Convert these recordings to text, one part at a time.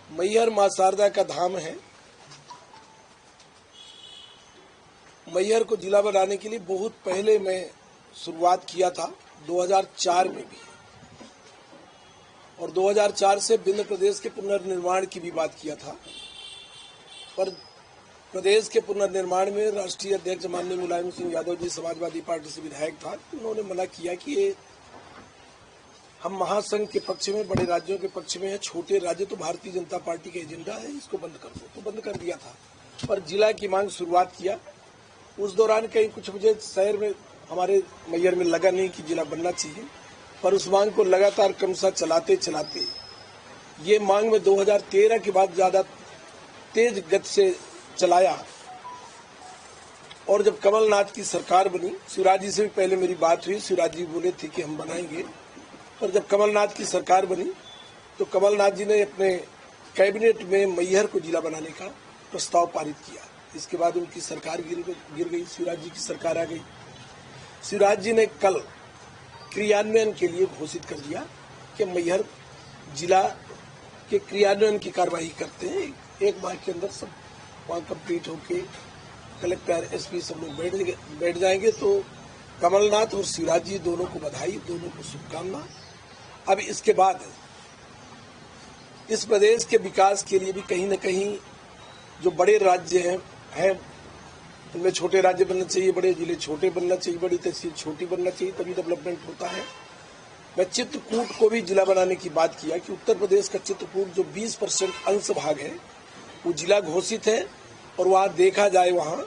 मैहर मां शारदा का धाम है। मैहर को जिला बनाने के लिए बहुत पहले मैं शुरुआत किया था, 2004 में भी, और 2004 से विंध्य प्रदेश के पुनर्निर्माण की भी बात किया था। पर प्रदेश के पुनर्निर्माण में राष्ट्रीय अध्यक्ष माननीय मुलायम सिंह यादव जी समाजवादी पार्टी से विधायक था, उन्होंने मना किया कि हम महासंघ के पक्ष में, बड़े राज्यों के पक्ष में है, छोटे राज्य तो भारतीय जनता पार्टी का एजेंडा है, इसको बंद कर दो। तो बंद कर दिया था, पर जिला की मांग शुरुआत किया। उस दौरान कहीं कुछ मुझे शहर में, हमारे मैहर में लगा नहीं कि जिला बनना चाहिए, पर उस मांग को लगातार क्रमशः चलाते चलाते ये मांग में 2013 के बाद ज्यादा तेज गति से चलाया। और जब कमलनाथ की सरकार बनी, शिवराज जी से भी पहले मेरी बात हुई, शिवराज जी बोले थे कि हम बनाएंगे, पर जब कमलनाथ की सरकार बनी तो कमलनाथ जी ने अपने कैबिनेट में मैहर को जिला बनाने का प्रस्ताव पारित किया। इसके बाद उनकी सरकार गिर गई, शिवराज जी की सरकार आ गई। शिवराज जी ने कल क्रियान्वयन के लिए घोषित कर दिया कि मैहर जिला के क्रियान्वयन की कार्यवाही करते हैं। एक माह के अंदर सब वहाँ कंप्लीट होके कलेक्टर, एसपी सब लोग बैठ जाएंगे। तो कमलनाथ और शिवराज जी दोनों को बधाई, दोनों को शुभकामना। अब इसके बाद इस प्रदेश के विकास के लिए भी कहीं न कहीं जो बड़े राज्य हैं उनमें छोटे राज्य बनना चाहिए, बड़े जिले छोटे बनना चाहिए, बड़ी तहसील छोटी बनना चाहिए, तभी डेवलपमेंट होता है। मैं चित्रकूट को भी जिला बनाने की बात किया कि उत्तर प्रदेश का चित्रकूट जो 20% अंश भाग है वो जिला घोषित है, और वहाँ देखा जाए वहाँ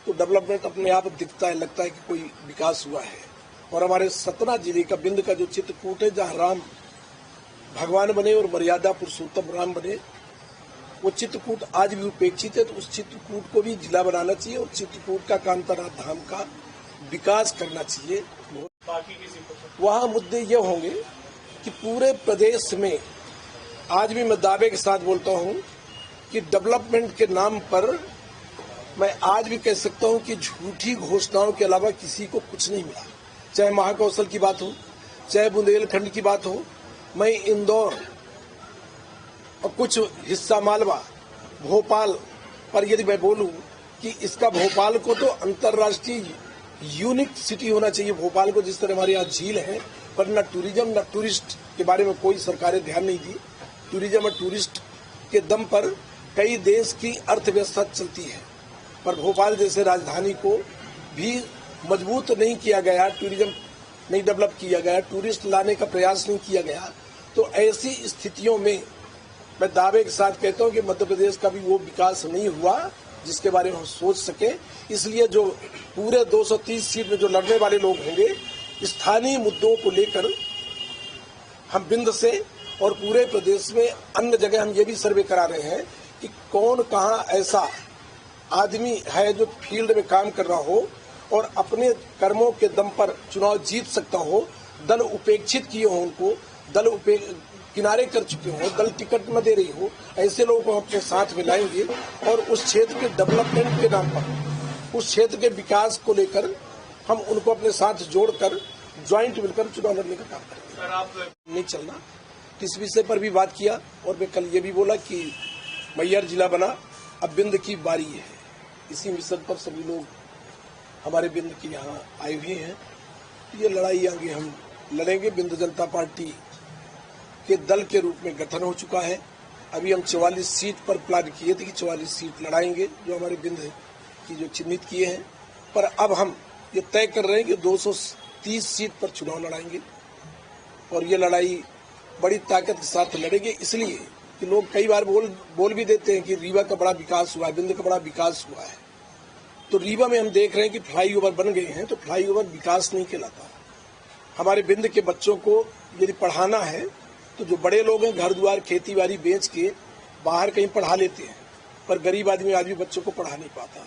तो डेवलपमेंट अपने आप दिखता है, लगता है कि कोई विकास हुआ है। और हमारे सतना जिले का बिंद का जो चित्रकूट है, जहाँ राम भगवान बने और मर्यादा पुरुषोत्तम राम बने, वो चित्रकूट आज भी उपेक्षित है। तो उस चित्रकूट को भी जिला बनाना चाहिए और चित्रकूट का कांतानाथ धाम का विकास करना चाहिए। वहाँ मुद्दे ये होंगे कि पूरे प्रदेश में आज भी मैं दावे के साथ बोलता हूँ कि डेवलपमेंट के नाम पर मैं आज भी कह सकता हूँ कि झूठी घोषणाओं के अलावा किसी को कुछ नहीं मिला। चाहे महाकौशल की बात हो, चाहे बुंदेलखंड की बात हो, मैं इंदौर और कुछ हिस्सा मालवा, भोपाल पर यदि मैं बोलूं कि इसका भोपाल को तो अंतर्राष्ट्रीय यूनिक सिटी होना चाहिए। भोपाल को जिस तरह हमारे यहाँ झील है, पर न टूरिज्म न टूरिस्ट के बारे में कोई सरकारें ध्यान नहीं दी। टूरिज्म और टूरिस्ट के दम पर कई देश की अर्थव्यवस्था चलती है, पर भोपाल जैसे राजधानी को भी मजबूत नहीं किया गया, टूरिज्म नहीं डेवलप किया गया, टूरिस्ट लाने का प्रयास नहीं किया गया। तो ऐसी स्थितियों में मैं दावे के साथ कहता हूं कि मध्य प्रदेश का भी वो विकास नहीं हुआ जिसके बारे में हम सोच सके। इसलिए जो पूरे 230 सीट में जो लड़ने वाले लोग होंगे, स्थानीय मुद्दों को लेकर हम बिंद से और पूरे प्रदेश में अन्य जगह हम ये भी सर्वे करा रहे हैं कि कौन कहाँ ऐसा आदमी है जो फील्ड में काम कर रहा हो और अपने कर्मों के दम पर चुनाव जीत सकता हो, दल उपेक्षित किए हो, उनको दल किनारे कर चुके हो, दल टिकट न दे रही हो, ऐसे लोगों को हम अपने साथ में लाएंगे और उस क्षेत्र के डेवलपमेंट के नाम पर, उस क्षेत्र के विकास को लेकर हम उनको अपने साथ जोड़कर ज्वाइंट मिलकर चुनाव लड़ने का काम करेंगे। नहीं चलना, इस विषय पर भी बात किया। और मैं कल ये भी बोला कि मैहर जिला बना, अब बिंद की बारी है। इसी मिशन पर सभी लोग हमारे बिंद के यहाँ आए हुए हैं। ये लड़ाई आगे हम लड़ेंगे। बिंद जनता पार्टी के दल के रूप में गठन हो चुका है। अभी हम 44 सीट पर प्लान किए थे कि 44 सीट लड़ाएंगे जो हमारे बिंद की जो चिन्हित किए हैं, पर अब हम ये तय कर रहे हैं कि 230 सीट पर चुनाव लड़ाएंगे। और ये लड़ाई बड़ी ताकत के साथ लड़ेंगे, इसलिए कि लोग कई बार बोल भी देते हैं कि रीवा का बड़ा विकास हुआ है, बिंद का बड़ा विकास हुआ है। तो रीवा में हम देख रहे हैं कि फ्लाईओवर बन गए हैं, तो फ्लाईओवर विकास नहीं कहलाता। हमारे बिंद के बच्चों को यदि पढ़ाना है तो जो बड़े लोग हैं घर द्वार खेती बाड़ी बेच के बाहर कहीं पढ़ा लेते हैं, पर गरीब आदमी आज भी बच्चों को पढ़ा नहीं पाता।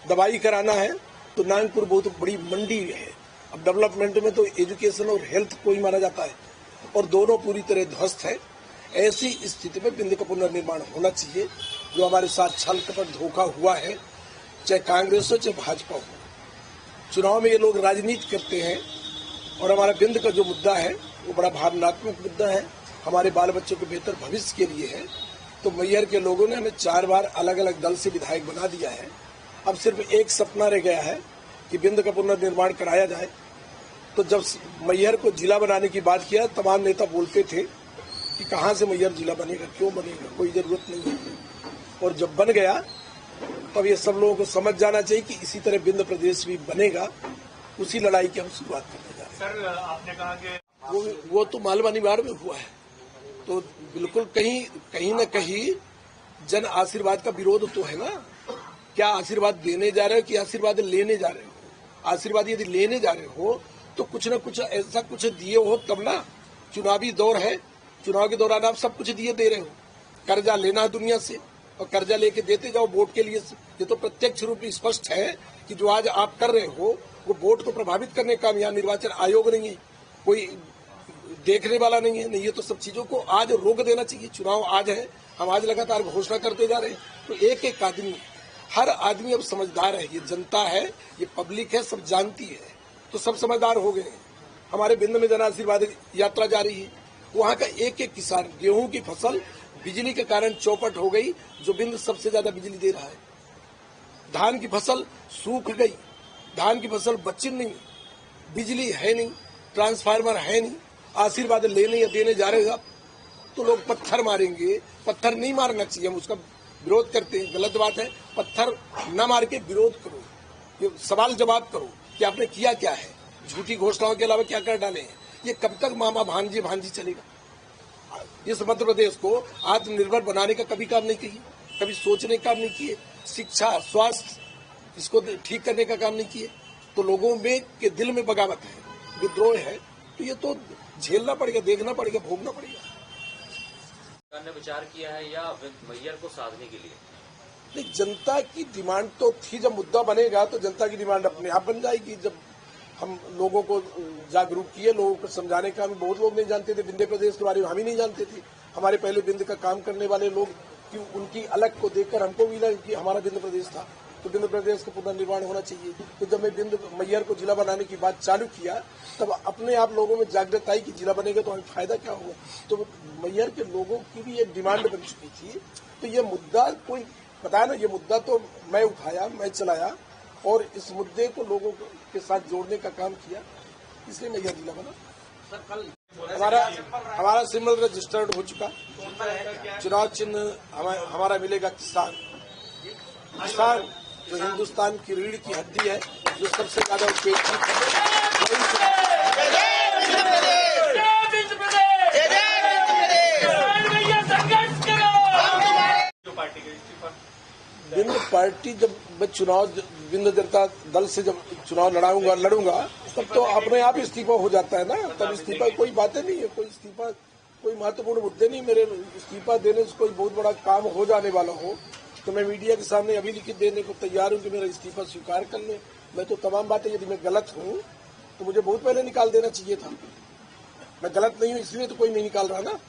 दवाई कराना है तो नागपुर बहुत बड़ी मंडी है। अब डेवलपमेंट में तो एजुकेशन और हेल्थ को ही माना जाता है, और दोनों पूरी तरह ध्वस्त है। ऐसी स्थिति में बिंद का पुनर्निर्माण होना चाहिए। जो हमारे साथ छल कपट धोखा हुआ है, चाहे कांग्रेस हो चाहे भाजपा हो, चुनाव में ये लोग राजनीति करते हैं। और हमारा बिंद का जो मुद्दा है वो बड़ा भावनात्मक मुद्दा है, हमारे बाल बच्चों के बेहतर भविष्य के लिए है। तो मैहर के लोगों ने हमें 4 बार अलग अलग दल से विधायक बना दिया है। अब सिर्फ एक सपना रह गया है कि बिंद का पुनर्निर्माण कराया जाए। तो जब मैहर को जिला बनाने की बात किया, तमाम नेता बोलते थे कि कहाँ से मैहर जिला बनेगा, क्यों बनेगा, कोई जरूरत नहीं है। और जब बन गया तब ये सब लोगों को समझ जाना चाहिए कि इसी तरह बिंद प्रदेश भी बनेगा। उसी लड़ाई की हम शुरुआत करने जा रहे हैं। सर, आपने कहा कि वो तो मालवा निवाड़ में हुआ है, तो बिल्कुल कहीं न कहीं जन आशीर्वाद का विरोध तो है ना। क्या आशीर्वाद देने जा रहे हो कि आशीर्वाद लेने जा रहे हो? आशीर्वाद यदि लेने जा रहे हो तो कुछ न कुछ ऐसा कुछ दिए हो तब ना। चुनावी दौर है, चुनाव के दौरान आप सब कुछ दिए दे रहे हो। कर्जा लेना है दुनिया से और कर्जा लेके देते जाओ वोट के लिए। ये तो प्रत्यक्ष रूप में स्पष्ट है कि जो आज आप कर रहे हो वो वोट को प्रभावित करने का। यहाँ निर्वाचन आयोग नहीं है, कोई देखने वाला नहीं है। नहीं, ये तो सब चीजों को आज रोक देना चाहिए। चुनाव आज है, हम आज लगातार घोषणा करते जा रहे हैं। तो एक एक आदमी, हर आदमी अब समझदार है। ये जनता है, ये पब्लिक है, सब जानती है, तो सब समझदार हो गए हैं। हमारे बिंद में जन आशीर्वाद यात्रा जा रही है। वहाँ का एक एक किसान, गेहूं की फसल बिजली के कारण चौपट हो गई, जो बिंद सबसे ज्यादा बिजली दे रहा है। धान की फसल सूख गई, धान की फसल बची नहीं, बिजली है नहीं, ट्रांसफार्मर है नहीं। आशीर्वाद लेने या देने जा रहे हो तो लोग पत्थर मारेंगे। पत्थर नहीं मारना चाहिए, हम उसका विरोध करते हैं, गलत बात है। पत्थर न मार के विरोध करो, ये सवाल जवाब करो कि आपने किया क्या है, झूठी घोषणाओं के अलावा क्या कर डाले हैं। ये कब तक मामा भांजी चलेगा? इस मध्य प्रदेश को आत्मनिर्भर बनाने का कभी काम नहीं किए, कभी सोचने का काम नहीं किए। शिक्षा, स्वास्थ्य, इसको ठीक करने का काम नहीं किए। तो लोगों में के दिल में बगावत है, विद्रोह है। तो ये तो झेलना पड़ेगा, देखना पड़ेगा, भोगना पड़ेगा। सरकार ने विचार किया है या मैहर को साधने के लिए? नहीं, जनता की डिमांड तो थी। जब मुद्दा बनेगा तो जनता की डिमांड अपने आप बन जाएगी। जब हम लोगों को जागरूक किए, लोगों को समझाने का, हमें बहुत लोग नहीं जानते थे बिंद प्रदेश के बारे में, हम ही नहीं जानते थे। हमारे पहले बिंद का काम करने वाले लोग कि उनकी अलग को देखकर हमको मिला कि हमारा बिंद प्रदेश था, तो बिंद प्रदेश का पुनर्निर्माण होना चाहिए। तो जब मैं बिंद मैहर को जिला बनाने की बात चालू किया तब अपने आप लोगों में जागृत आई कि जिला बनेगा तो हमें फायदा क्या होगा। तो मैहर के लोगों की भी एक डिमांड बन चुकी थी। तो ये मुद्दा कोई बताया ना, ये मुद्दा तो मैं उठाया, मैं चलाया और इस मुद्दे को लोगों के साथ जोड़ने का काम किया, इसलिए मैहर जिला बना। हमारा सिंबल रजिस्टर्ड हो चुका। चुनाव चिन्ह हमारा मिलेगा किसान। किसान जो हिंदुस्तान की रीढ़ की हड्डी है, जो सबसे ज्यादा उपेक्षित है। बिंद पार्टी, जब मैं चुनाव बिंद जनता दल से जब चुनाव लड़ूंगा तब तो अपने आप इस्तीफा हो जाता है ना। तब इस्तीफा कोई बातें नहीं है, कोई इस्तीफा कोई महत्वपूर्ण मुद्दे नहीं। मेरे इस्तीफा देने से कोई बहुत बड़ा काम हो जाने वाला हो तो मैं मीडिया के सामने अभी लिखित देने को तैयार हूं कि मेरा इस्तीफा स्वीकार कर ले। मैं तो तमाम बातें, यदि मैं गलत हूं तो मुझे बहुत पहले निकाल देना चाहिए था। मैं गलत नहीं हूं इसलिए तो कोई नहीं निकाल रहा ना।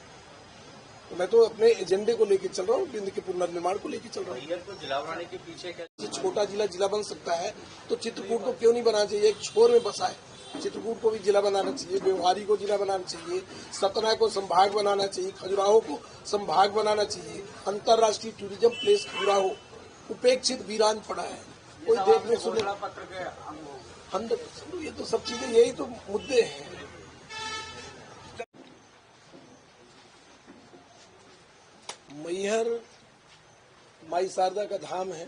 तो मैं तो अपने एजेंडे को लेकर चल रहा हूँ, बिंद के पुनर्निर्माण को लेकर चल रहा हूँ। मैहर को जिला बनाने के पीछे क्या? छोटा जिला बन सकता है तो चित्रकूट को क्यों नहीं बनाना चाहिए? एक छोर में बसा है, चित्रकूट को भी जिला बनाना चाहिए, व्यवहारी को जिला बनाना चाहिए, सतना को संभाग बनाना चाहिए, खजुराहो को संभाग बनाना चाहिए। अंतर्राष्ट्रीय टूरिज्म प्लेस खजुराहो उपेक्षित वीरान पड़ा है, कोई देखने सुने। ये तो सब चीजें, यही तो मुद्दे हैं। मैहर माई शारदा का धाम है।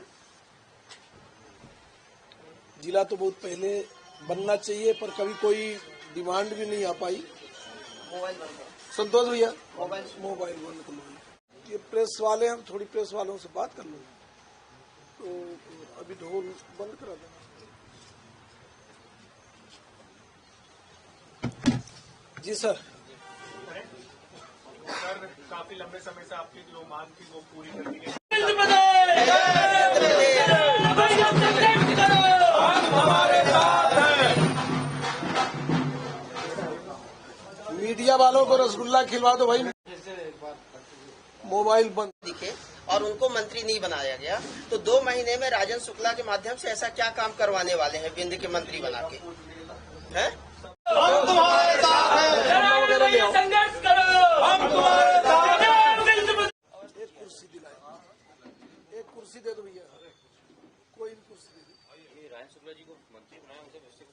जिला तो बहुत पहले बनना चाहिए, पर कभी कोई डिमांड भी नहीं आ पाई। संतोष भैया मोबाइल बंद कर लो। ये प्रेस वाले, हम थोड़ी प्रेस वालों से बात कर लो तो अभी ढोल बंद करा देना। जी सर। काफी लंबे समय से आपकी जो मांग थी वो पूरी कर दी गई। मीडिया वालों को रसगुल्ला खिलवा दो भाई। मोबाइल बंद दिखे और उनको मंत्री नहीं बनाया गया, तो 2 महीने में राजन शुक्ला के माध्यम से ऐसा क्या काम करवाने वाले हैं बिंद के मंत्री बना के? हैं? हम तुम्हारे साथ हैं, संघर्ष करो, हम तुम्हारे साथ हैं। कुर्सी दे दो भैया, कोई भी कुर्सी दे दो। ये राजन शुक्ला जी को मंत्री बनाया, उनसे